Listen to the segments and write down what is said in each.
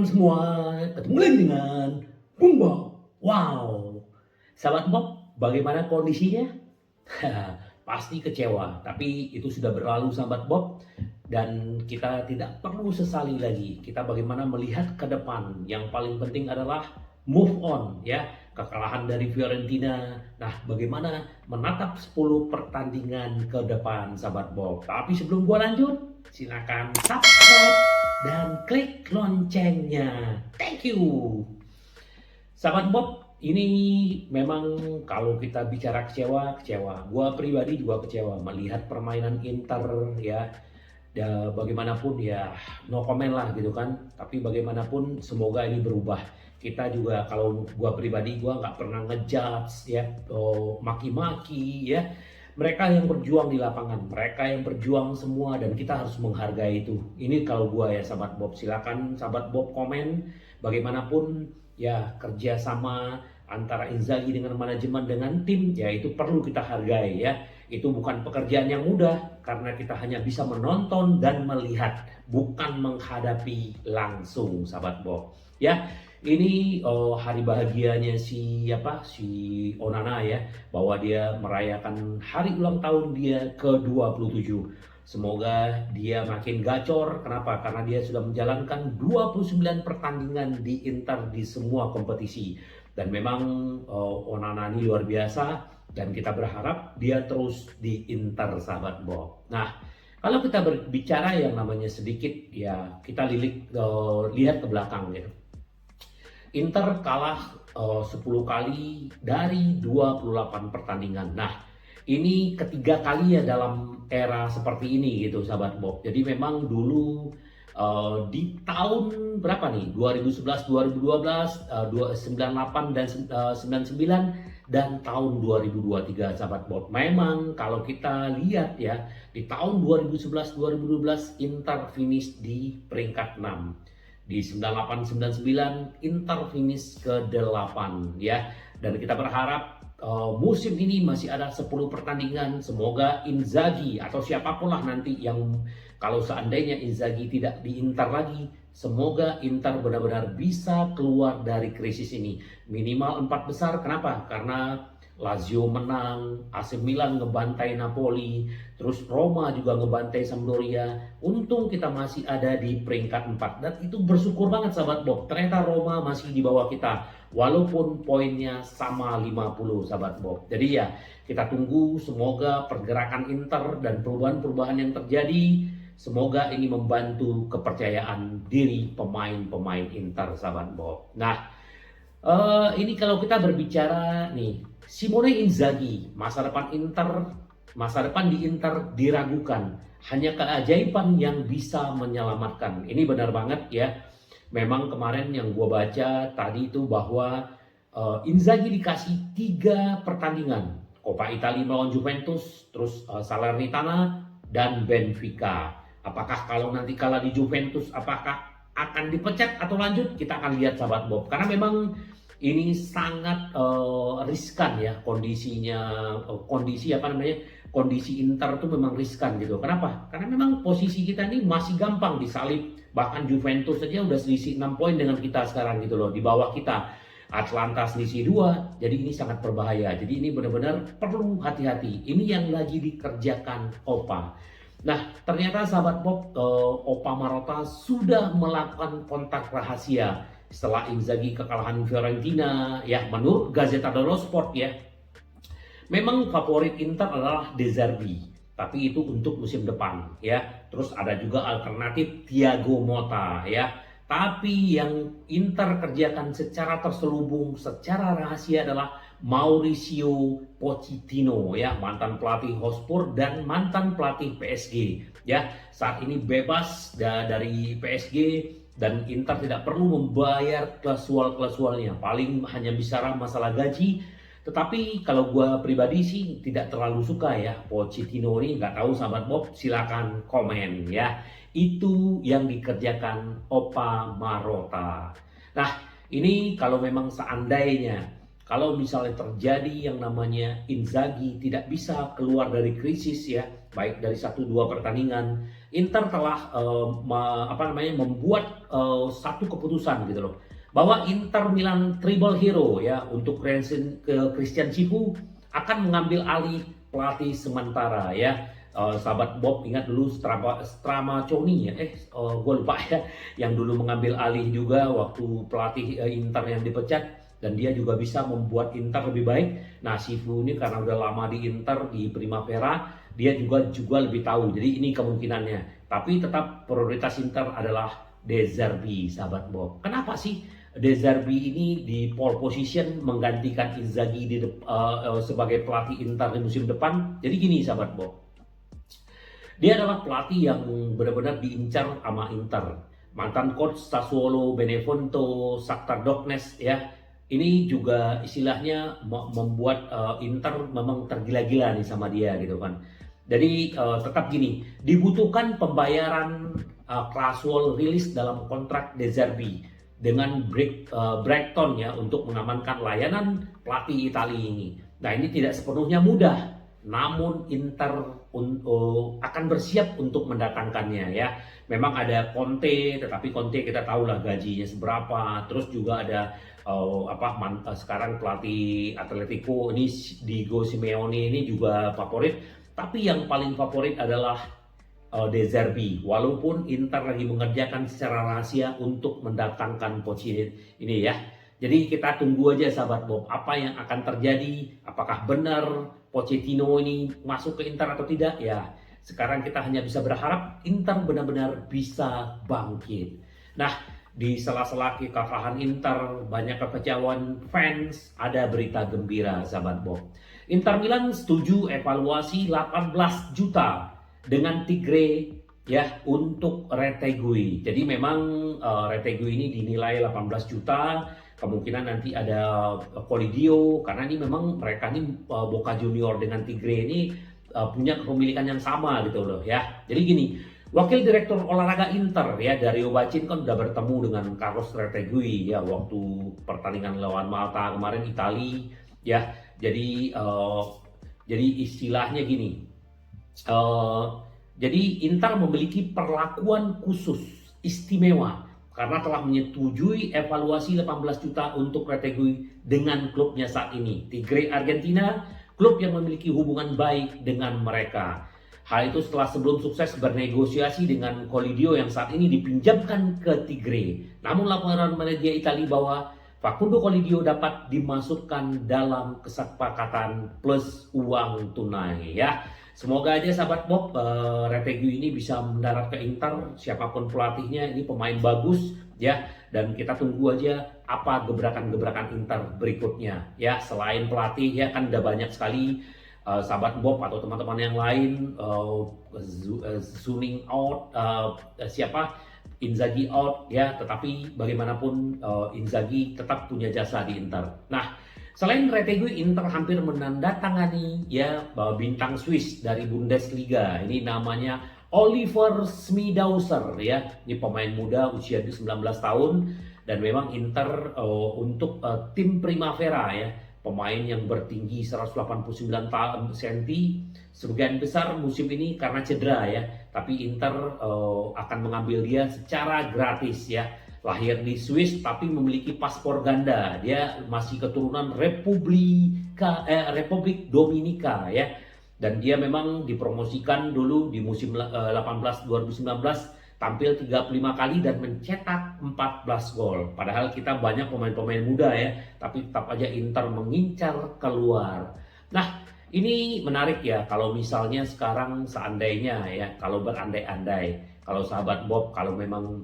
teman-teman semua, ketemu lagi dengan Bung Bob. Wow, sahabat Bob, bagaimana kondisinya? Pasti kecewa, tapi itu sudah berlalu sahabat Bob. Dan kita tidak perlu sesali lagi. Kita bagaimana melihat ke depan. Yang paling penting adalah move on ya. Kekalahan dari Fiorentina. Nah, bagaimana menatap 10 pertandingan ke depan sahabat Bob. Tapi sebelum gua lanjut, silakan subscribe dan klik loncengnya. Thank you. Sahabat Bob, ini memang kalau kita bicara kecewa. Gua pribadi juga kecewa melihat permainan Inter ya. Bagaimanapun ya no comment lah gitu kan. Tapi bagaimanapun semoga ini berubah. Kita juga kalau gua pribadi gua nggak pernah ngejudge ya, maki-maki ya. Mereka yang berjuang di lapangan, mereka yang berjuang semua dan kita harus menghargai itu. Ini kalau gua ya sahabat Bob, silakan sahabat Bob komen bagaimanapun ya kerjasama antara Inzaghi dengan manajemen dengan tim ya itu perlu kita hargai ya. Itu bukan pekerjaan yang mudah karena kita hanya bisa menonton dan melihat, bukan menghadapi langsung sahabat Bob. Ya, ini hari bahagianya si Onana ya, bahwa dia merayakan hari ulang tahun dia ke-27. Semoga dia makin gacor. Kenapa? Karena dia sudah menjalankan 29 pertandingan di Inter di semua kompetisi. Dan memang Onana ini luar biasa. Dan kita berharap dia terus di Inter sahabat Bob. Nah, kalau kita berbicara yang namanya sedikit ya kita lihat ke belakang ya. Inter kalah 10 kali dari 28 pertandingan. Nah, ini ketiga kali ya dalam era seperti ini gitu sahabat Bob. Jadi memang dulu di tahun berapa nih? 2011, 2012, 98 dan 99 dan tahun 2023 sahabat Bob. Memang kalau kita lihat ya di tahun 2011, 2012 Inter finish di peringkat 6. Di 98, 99 Inter finish ke-8 ya. Dan kita berharap musim ini masih ada 10 pertandingan. Semoga Inzaghi atau siapapun lah nanti yang kalau seandainya Inzaghi tidak di Inter lagi, semoga Inter benar-benar bisa keluar dari krisis ini. Minimal 4 besar. Kenapa? Karena Lazio menang, AC Milan ngebantai Napoli, terus Roma juga ngebantai Sampdoria. Untung kita masih ada di peringkat 4 dan itu bersyukur banget sahabat Bob. Ternyata Roma masih di bawah kita walaupun poinnya sama 50 sahabat Bob. Jadi ya kita tunggu semoga pergerakan Inter dan perubahan-perubahan yang terjadi semoga ini membantu kepercayaan diri pemain-pemain Inter sahabat Bob. Nah, ini kalau kita berbicara nih Simone Inzaghi, masa depan di Inter diragukan. Hanya keajaiban yang bisa menyelamatkan. Ini benar banget ya. Memang kemarin yang gue baca tadi itu bahwa Inzaghi dikasih 3 pertandingan. Coppa Italia melawan Juventus, terus Salernitana dan Benfica. Apakah kalau nanti kalah di Juventus, apakah akan dipecat atau lanjut? Kita akan lihat sahabat Bob. Karena memang ini sangat riskan ya kondisinya, kondisi Inter itu memang riskan gitu. Kenapa? Karena memang posisi kita ini masih gampang disalip. Bahkan Juventus saja udah selisih 6 poin dengan kita sekarang gitu loh, di bawah kita. Atlanta selisih 2, jadi ini sangat berbahaya. Jadi ini benar-benar perlu hati-hati. Ini yang lagi dikerjakan Opa. Nah, ternyata sahabat Bob, Opa Marotta sudah melakukan kontak rahasia setelah Inzaghi kekalahan Fiorentina ya, menurut Gazzetta dello Sport ya. Memang favorit Inter adalah De Zerbi, tapi itu untuk musim depan ya. Terus ada juga alternatif Thiago Motta ya. Tapi yang Inter kerjakan secara terselubung, secara rahasia adalah Mauricio Pochettino ya, mantan pelatih Hotspur dan mantan pelatih PSG ya. Saat ini bebas dari PSG dan Inter tidak perlu membayar klausul-klausulnya, paling hanya bicara masalah gaji. Tetapi kalau gue pribadi sih tidak terlalu suka ya Pochettino ini. Nggak tahu sahabat Bob, silakan komen ya. Itu yang dikerjakan Opa Marotta. Nah, ini kalau memang seandainya kalau misalnya terjadi yang namanya Inzaghi tidak bisa keluar dari krisis ya, baik dari 1-2 pertandingan Inter telah membuat satu keputusan gitu loh, bahwa Inter Milan Treble Hero ya untuk Christian Chifu akan mengambil alih pelatih sementara ya. Sahabat Bob ingat dulu Stramaccioni ya, gue lupa ya, yang dulu mengambil alih juga waktu pelatih Inter yang dipecat, dan dia juga bisa membuat Inter lebih baik. Nah, Sifu ini karena udah lama di Inter di Primavera, dia juga lebih tahu. Jadi ini kemungkinannya. Tapi tetap prioritas Inter adalah De Zerbi, sahabat Bob. Kenapa sih De Zerbi ini di pole position menggantikan Inzaghi sebagai pelatih Inter di musim depan? Jadi gini, sahabat Bob. Dia adalah pelatih yang benar-benar diincar sama Inter. Mantan coach Sassuolo, Benevento, Shakhtar Donetsk ya. Ini juga istilahnya membuat Inter memang tergila-gila nih sama dia gitu kan. Jadi tetap gini, dibutuhkan pembayaran casual release dalam kontrak De Zerbi dengan Brighton ya untuk mengamankan layanan pelatih Italia ini. Nah, ini tidak sepenuhnya mudah. Namun Inter akan bersiap untuk mendatangkannya ya. Memang ada Conte, tetapi Conte kita tahu lah gajinya seberapa. Terus juga ada sekarang pelatih Atletico ini Diego Simeone ini juga favorit. Tapi yang paling favorit adalah De Zerbi. Walaupun Inter lagi mengerjakan secara rahasia untuk mendatangkan Pochettino ini ya. Jadi kita tunggu aja sahabat Bob, apa yang akan terjadi, apakah benar Pochettino ini masuk ke Inter atau tidak ya. Sekarang kita hanya bisa berharap Inter benar-benar bisa bangkit. Nah, di sela-sela kekalahan Inter, banyak kekecewaan fans, ada berita gembira sahabat Bob. Inter Milan setuju evaluasi 18 juta dengan Tigre ya untuk Retegui. Jadi memang Retegui ini dinilai 18 juta. Kemungkinan nanti ada Colidio, karena ini memang mereka ini Boca Junior dengan Tigre ini punya kepemilikan yang sama gitu loh ya. Jadi gini, Wakil Direktur Olahraga Inter ya Dario Bacin kan udah bertemu dengan Carlos Retegui ya waktu pertandingan lawan Malta kemarin Italia ya. Jadi istilahnya gini, jadi Inter memiliki perlakuan khusus istimewa karena telah menyetujui evaluasi 18 juta untuk Retegui dengan klubnya saat ini. Tigre Argentina, klub yang memiliki hubungan baik dengan mereka. Hal itu setelah sebelum sukses bernegosiasi dengan Colidio yang saat ini dipinjamkan ke Tigre. Namun laporan media Italia bahwa Facundo Colidio dapat dimasukkan dalam kesepakatan plus uang tunai ya. Semoga aja sahabat Bob, Retegui ini bisa mendarat ke Inter, siapapun pelatihnya, ini pemain bagus ya, dan kita tunggu aja apa gebrakan-gebrakan Inter berikutnya ya. Selain pelatih ya kan udah banyak sekali sahabat Bob atau teman-teman yang lain, Suning out, Inzaghi out ya, tetapi bagaimanapun Inzaghi tetap punya jasa di Inter. Nah, selain Retegui, Inter hampir menandatangani ya bintang Swiss dari Bundesliga. Ini namanya Oliver Schmidhauser ya. Ini pemain muda usia 19 tahun dan memang Inter untuk tim Primavera ya. Pemain yang bertinggi 189 cm, sebagian besar musim ini karena cedera ya. Tapi Inter akan mengambil dia secara gratis ya. Lahir di Swiss tapi memiliki paspor ganda. Dia masih keturunan Republik Dominika ya. Dan dia memang dipromosikan dulu di musim 2019 tampil 35 kali dan mencetak 14 gol. Padahal kita banyak pemain-pemain muda ya, tapi tetap aja Inter mengincar keluar. Nah, ini menarik ya kalau misalnya sekarang seandainya ya, kalau berandai-andai, kalau sahabat Bob, kalau memang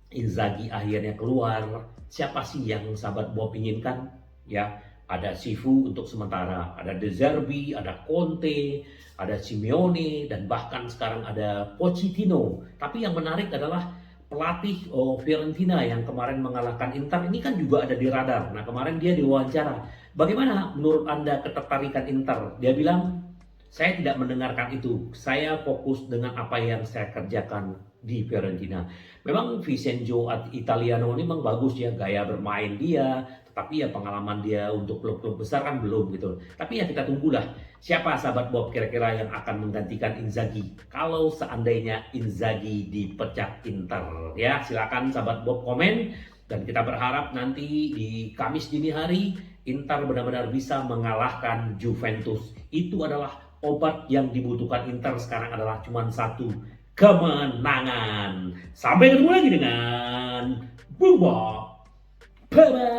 Inzaghi akhirnya keluar, siapa sih yang sahabat Bob inginkan? Ya, ada Sifu untuk sementara, ada De Zerbi, ada Conte, ada Simeone, dan bahkan sekarang ada Pochettino. Tapi yang menarik adalah pelatih Fiorentina yang kemarin mengalahkan Inter, ini kan juga ada di radar. Nah, kemarin dia diwawancara. Bagaimana menurut Anda ketertarikan Inter? Dia bilang, Saya tidak mendengarkan itu. Saya fokus dengan apa yang saya kerjakan di Fiorentina. Memang Vincenzo Italiano ini memang bagus ya, gaya bermain dia, tetapi ya pengalaman dia untuk klub-klub besar kan belum gitu. Tapi ya kita tunggulah siapa sahabat Bob kira-kira yang akan menggantikan Inzaghi kalau seandainya Inzaghi dipecat Inter. Ya, silakan sahabat Bob komen dan kita berharap nanti di Kamis dini hari Inter benar-benar bisa mengalahkan Juventus. Itu adalah obat yang dibutuhkan Inter sekarang adalah cuma satu, kemenangan. Sampai ketemu lagi dengan Bumba. Bye-bye.